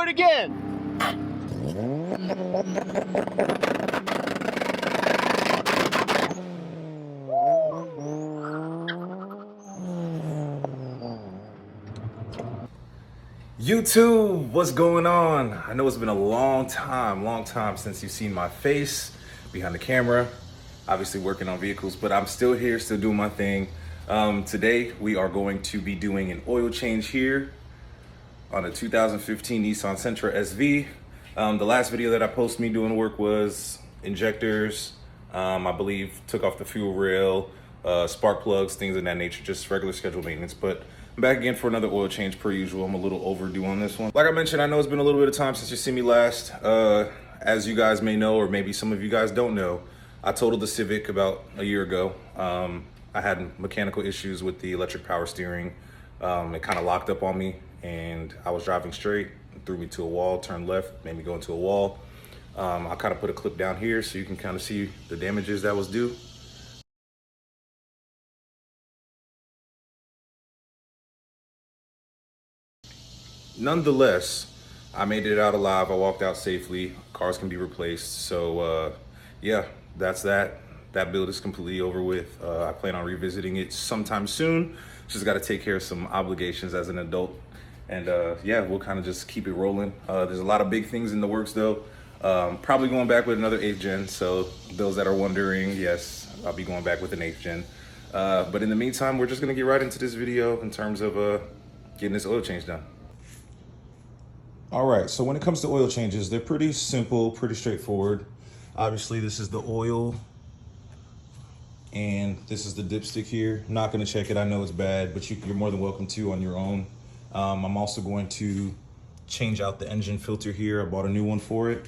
it again. YouTube, what's going on? I know it's been a long time since you've seen my face behind the camera, obviously working on vehicles, but I'm still here, still doing my thing. Today, we are going to be doing an oil change here on a 2015 Nissan Sentra SV. The last video that I posted me doing work was injectors, I believe took off the fuel rail, spark plugs, things of that nature, just regular scheduled maintenance. But I'm back again for another oil change per usual. I'm a little overdue on this one. Like I mentioned, I know it's been a little bit of time since you've seen me last. As you guys may know, or maybe some of you guys don't know, I totaled the Civic about a year ago. I had mechanical issues with the electric power steering. It kind of locked up on me and I was driving straight, threw me to a wall, turned left, made me go into a wall. I kind of put a clip down here so you can kind of see the damages that was due. Nonetheless, I made it out alive. I walked out safely. Cars can be replaced. So yeah, that's that. That build is completely over with. I plan on revisiting it sometime soon. Just got to take care of some obligations as an adult. And yeah, we'll kind of just keep it rolling. There's a lot of big things in the works though. Probably going back with another 8th gen. So those that are wondering, yes, I'll be going back with an 8th gen. But in the meantime, we're just going to get right into this video in terms of getting this oil change done. All right, so when it comes to oil changes, they're pretty simple, pretty straightforward. Obviously, this is the oil, and this is the dipstick here. Not gonna check it, I know it's bad, but you're more than welcome to on your own. I'm also going to change out the engine filter here. I bought a new one for it.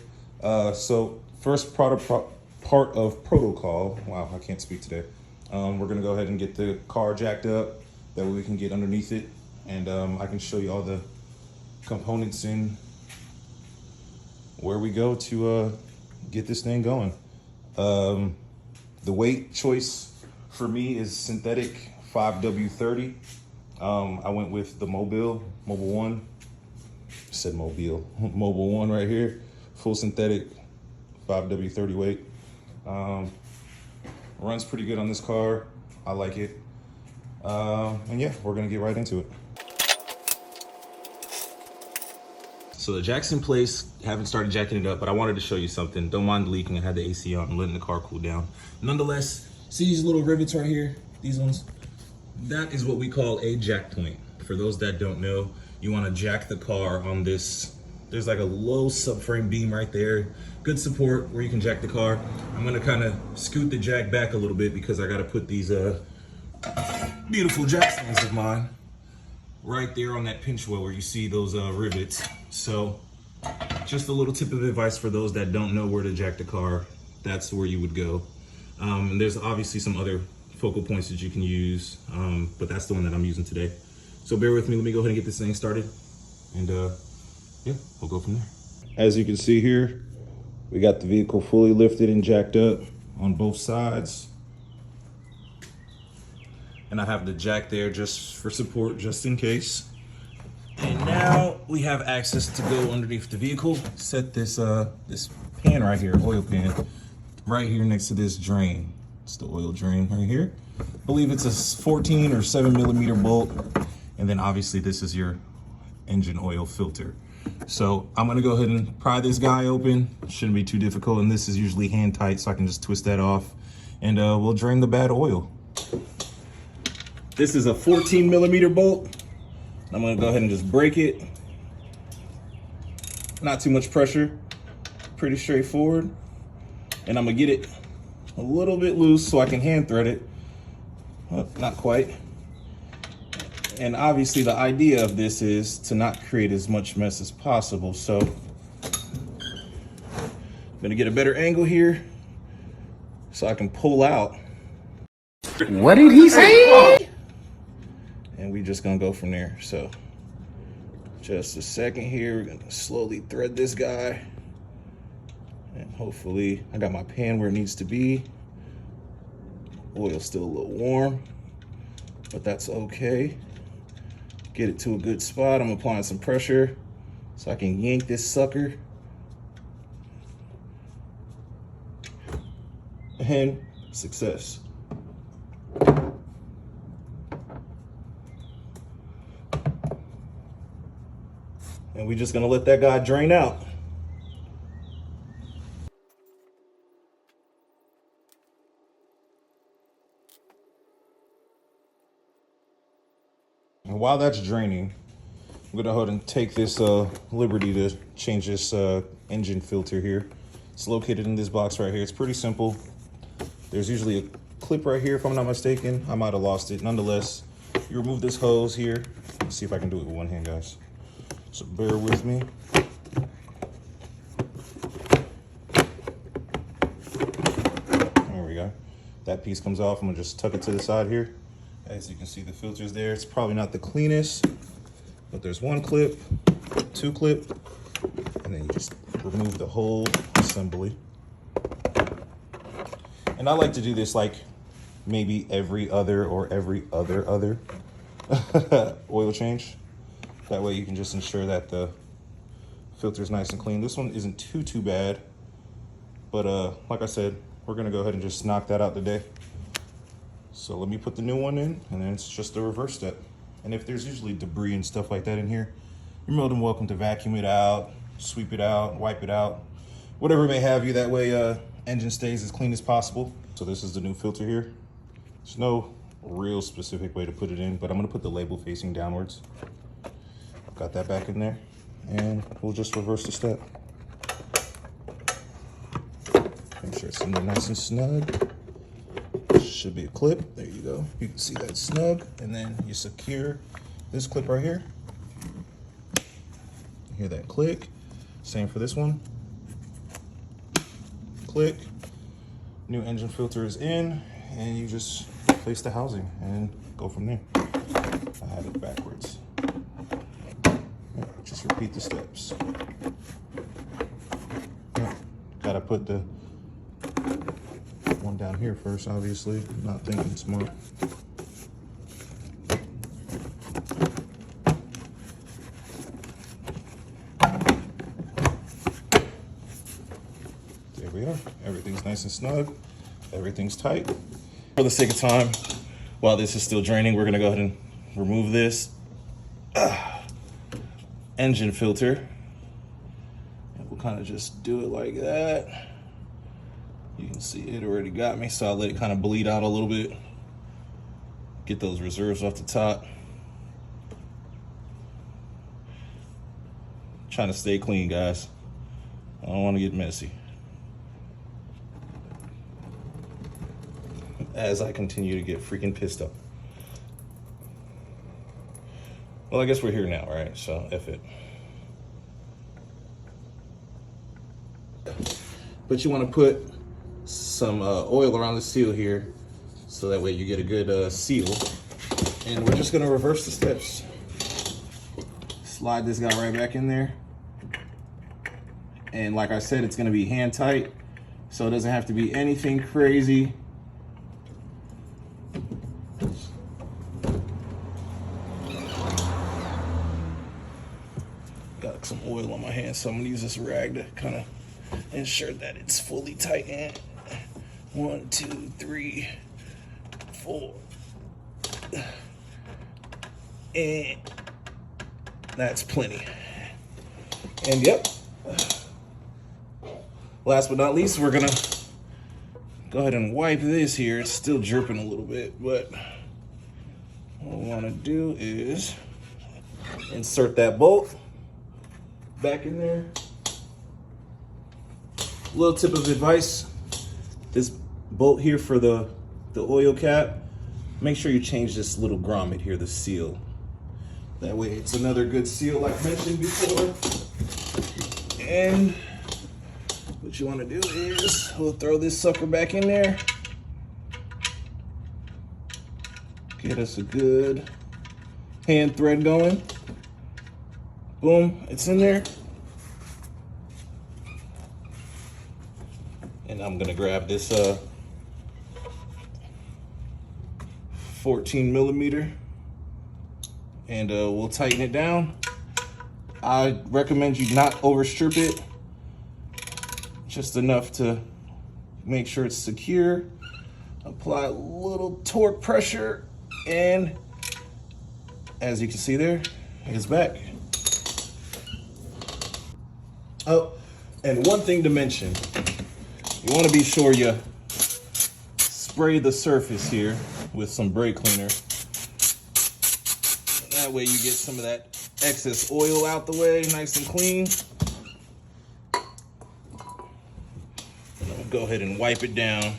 So first part of protocol, wow, I can't speak today. We're gonna go ahead and get the car jacked up. That way we can get underneath it, and I can show you all the components in where we go to get this thing going. The weight choice for me is synthetic 5W30. I went with the Mobile One. Said Mobile One right here. Full synthetic 5W30 weight. Runs pretty good on this car. I like it. And yeah, we're gonna get right into it. So the jack's in place, haven't started jacking it up, but I wanted to show you something. Don't mind the leaking, I had the AC on, I'm letting the car cool down. Nonetheless, see these little rivets right here, these ones? That is what we call a jack point. For those that don't know, you wanna jack the car on this. There's like a low subframe beam right there. Good support where you can jack the car. I'm gonna kinda scoot the jack back a little bit because I gotta put these beautiful jack stands of mine right there on that pinch wheel where you see those rivets. So just a little tip of advice for those that don't know where to jack the car, that's where you would go. And there's obviously some other focal points that you can use, but that's the one that I'm using today. So bear with me, let me go ahead and get this thing started, and yeah, we'll go from there. As you can see here, we got the vehicle fully lifted and jacked up on both sides. And I have the jack there just for support, just in case. And now we have access to go underneath the vehicle. Set this this pan right here, oil pan, right here next to this drain. It's the oil drain right here. I believe it's a 14 or 7mm bolt. And then obviously this is your engine oil filter. So I'm gonna go ahead and pry this guy open. Shouldn't be too difficult. And this is usually hand tight, so I can just twist that off. And we'll drain the bad oil. This is a 14mm bolt. I'm gonna go ahead and just break it. Not too much pressure, pretty straightforward. And I'm gonna get it a little bit loose so I can hand thread it. Well, not quite. And obviously the idea of this is to not create as much mess as possible. So I'm gonna get a better angle here so I can pull out. What did he say? And we just gonna go from there. So just a second here, we're gonna slowly thread this guy. And hopefully, I got my pan where it needs to be. Oil's still a little warm, but that's okay. Get it to a good spot. I'm applying some pressure So I can yank this sucker. And success. And we're just gonna let that guy drain out. And while that's draining, I'm gonna go ahead and take this liberty to change this engine filter here. It's located in this box right here. It's pretty simple. There's usually a clip right here if I'm not mistaken. I might have lost it. Nonetheless, you remove this hose here. Let's see if I can do it with one hand, guys. So bear with me. There we go. That piece comes off. I'm gonna just tuck it to the side here. As you can see, the filter's there. It's probably not the cleanest, but there's one clip, two clip, and then you just remove the whole assembly. And I like to do this like maybe every other oil change. That way you can just ensure that the filter's nice and clean. This one isn't too bad, but like I said, we're gonna go ahead and just knock that out today. So let me put the new one in, and then it's just the reverse step. And if there's usually debris and stuff like that in here, you're more than welcome to vacuum it out, sweep it out, wipe it out, whatever may have you. That way engine stays as clean as possible. So this is the new filter here. There's no real specific way to put it in, but I'm gonna put the label facing downwards. Got that back in there, and we'll just reverse the step. Make sure it's in there nice and snug. Should be a clip. There you go. You can see that snug, and then you secure this clip right here. You hear that click. Same for this one. Click. New engine filter is in, and you just place the housing and go from there. I had it backwards. Just repeat the steps. Gotta put the one down here first, obviously. Not thinking smart. There we are. Everything's nice and snug. Everything's tight. For the sake of time, while this is still draining, we're gonna go ahead and remove this engine filter. And we'll kind of just do it like that. You can see it already got me, so I'll let it kind of bleed out a little bit. Get those reserves off the top. Trying to stay clean, guys. I don't want to get messy. As I continue to get freaking pissed off. Well, I guess we're here now, right? So, F it. But you want to put some oil around the seal here, so that way you get a good seal. And we're just gonna reverse the steps. Slide this guy right back in there. And like I said, it's gonna be hand tight, so it doesn't have to be anything crazy. Got some oil on my hand, so I'm gonna use this rag to kind of ensure that it's fully tightened. 1, 2, 3, 4. And that's plenty. And yep. Last but not least, we're gonna go ahead and wipe this here. It's still dripping a little bit, but what we wanna do is insert that bolt back in there. Little tip of advice, this bolt here for the oil cap, make sure you change this little grommet here, the seal. That way it's another good seal like mentioned before. And what you want to do is we'll throw this sucker back in there. Get us a good hand thread going. Boom, it's in there. And I'm gonna grab this 14 millimeter, and we'll tighten it down. I recommend you not overstrip it, just enough to make sure it's secure. Apply a little torque pressure, and as you can see there, it's back. Oh, and one thing to mention, you want to be sure you spray the surface here with some brake cleaner. That way you get some of that excess oil out the way, nice and clean. Go ahead and wipe it down.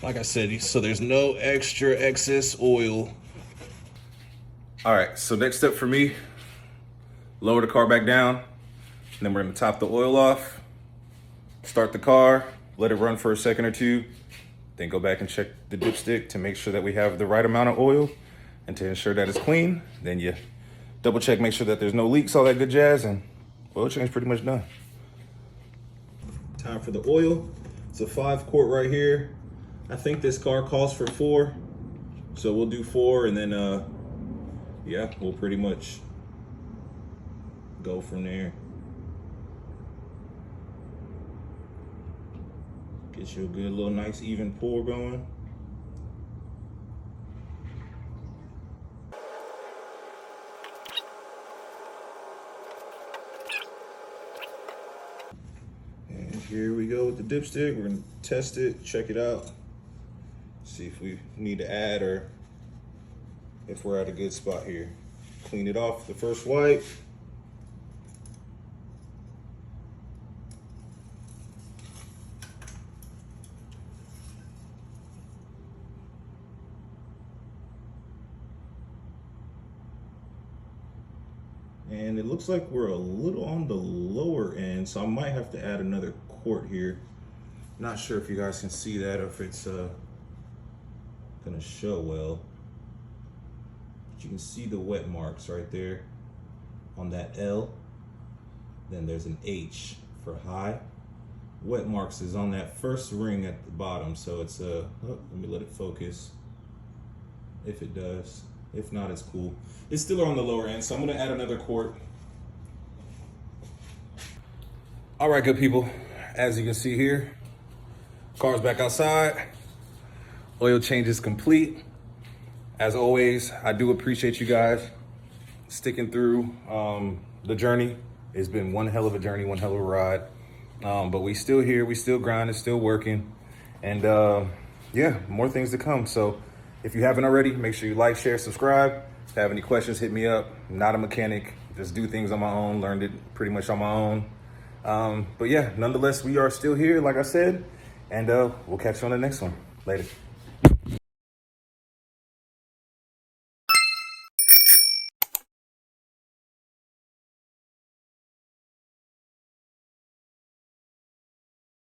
Like I said, so there's no extra excess oil. All right, so next step for me, lower the car back down, and then we're gonna top the oil off, start the car, let it run for a second or two, then go back and check the dipstick to make sure that we have the right amount of oil and to ensure that it's clean. Then you double check, make sure that there's no leaks, all that good jazz, and oil change pretty much done. Time for the oil. It's a 5-quart right here. I think this car calls for 4, so we'll do 4, and then yeah, we'll pretty much go from there. Get you a good little nice even pour going. And here we go with the dipstick. We're gonna test it, check it out, see if we need to add or if we're at a good spot here. Clean it off the first wipe. And it looks like we're a little on the lower end, so I might have to add another quart here. Not sure if you guys can see that or if it's gonna show well. But you can see the wet marks right there on that L. Then there's an H for high. Wet marks is on that first ring at the bottom, so it's oh, let me let it focus. If it does. If not, it's cool. It's still on the lower end, so I'm gonna add another quart. All right, good people. As you can see here, car's back outside. Oil change is complete. As always, I do appreciate you guys sticking through the journey. It's been one hell of a journey, one hell of a ride. But we still here, we still grinding, still working. And yeah, more things to come. So if you haven't already, make sure you like, share, subscribe. If you have any questions, hit me up. I'm not a mechanic, just do things on my own, learned it pretty much on my own. But yeah, nonetheless, we are still here, like I said, and we'll catch you on the next one. Later.